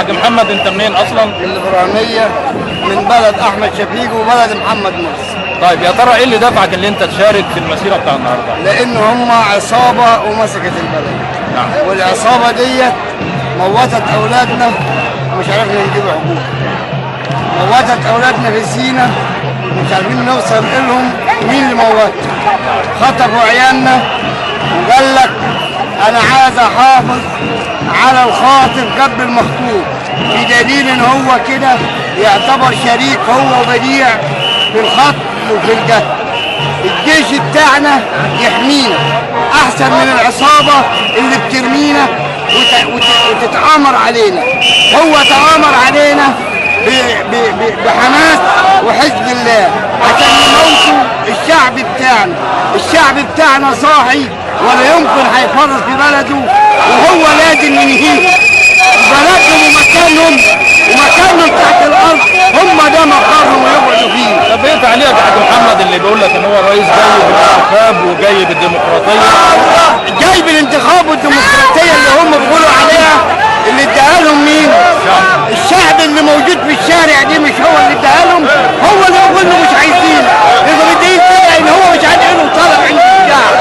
حاج محمد انت منين اصلا؟ الإبراهيمية، من بلد احمد شفيق وبلد محمد مرسي. طيب يا ترى ايه اللي دفعك اللي انت تشارك في المسيره بتاع النهارده؟ لان هم عصابة ومسكت البلد. نعم. والعصابة ديت موتت اولادنا ومش عرفنا نجيب حقوق. موتت اولادنا في سينا مش عارفين نوصل لهم مين اللي موتهم. خطفوا عيالنا وقال لك انا عايز احافظ على الخاطف قبل المخطوف، بدليل ان هو كده يعتبر شريك هو وبديع في الخطف وفي القتل. الجيش بتاعنا يحمينا احسن من العصابه اللي بترمينا وتتآمر علينا. هو تآمر علينا بحماس وحزب الله عشان يموتوا الشعب بتاعنا. الشعب بتاعنا صاحي ولا يمكن هيفرط في بلده، وهو لازم ينهيه. بلدهم ومكانهم تحت الارض هم ده مقرهم ويقعدوا فيه. طب ايه تعليقك يا حاج محمد اللي بيقول لك ان هو الرئيس جاي بالانتخاب وجاي بالديمقراطيه؟ جاي بالانتخاب والديمقراطيه اللي هم بيقولوا عليها، اللي اداها لهم مين؟ الشعب اللي موجود في الشارع دي مش هو اللي اداها لهم، هو اللي يقول له مش عايزين. اذا بدي يطلع ان هو مش عايز له طلب عند الشعب.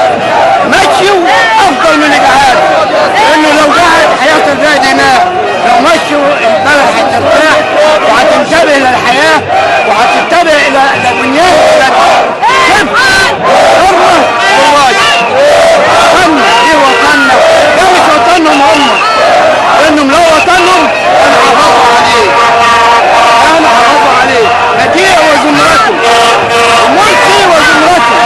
مشيوا افضل من القعاد، لانه لو قعد هيصل هناك. لو مشوا البلد هترتاح وهتنتبه للحياه وهتنتبه الى بنيان البلد. حرة وواجب. وطننا دي وطننا، ده مش وطنهم هم، لانهم لو وطنهم كانوا حافظوا عليه. كانوا حافظوا عليه. بديع وزمرته ومرسي وزمرته.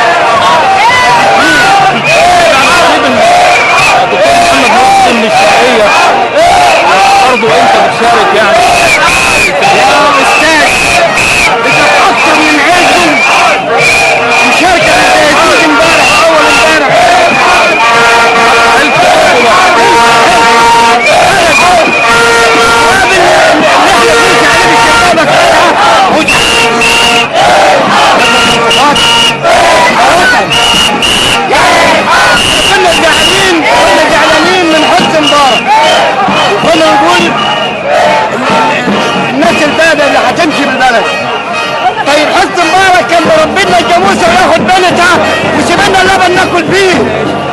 دكتور محمد مرسي من الشرقيه برضه انت بتشارك يعني. يا استاذ بتتأثر من عيشهم مشاركة الزيتون امبارح اول امبارح. كنا زعلانين من حسن مبارك، وكنا نقول الناس البادة اللي هتمشي بالبلد. طيب حسن مبارك كان مربي لنا الجاموسه وياخد بنتها وسيب لنا اللبن ناكل فيه.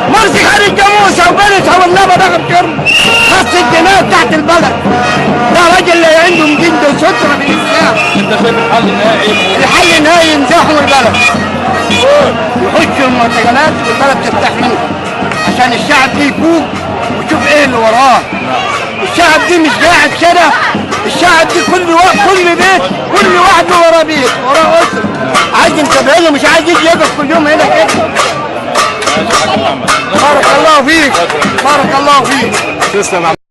مرسي خد الجاموسه وبنتها واللبن اخد كرم، خص الدماء تحت البلد. ده راجل لا عنده جند وستره بالاسلام. انت شايف الحل النهائي؟ الحل النهائي ينزحوا البلد، يخشوا المعتقلات والبلد تفتح منهم عشان الشعب دي يفوق ويشوف ايه اللي وراه. الشعب دي مش قاعد كده، الشعب دي كل بيت كل واحد له وراه بيت وراه اسره عايز ينتبه له، مش عايز يجي يقف كل يوم هنا كده. بارك الله فيك، بارك الله فيك. تسلم.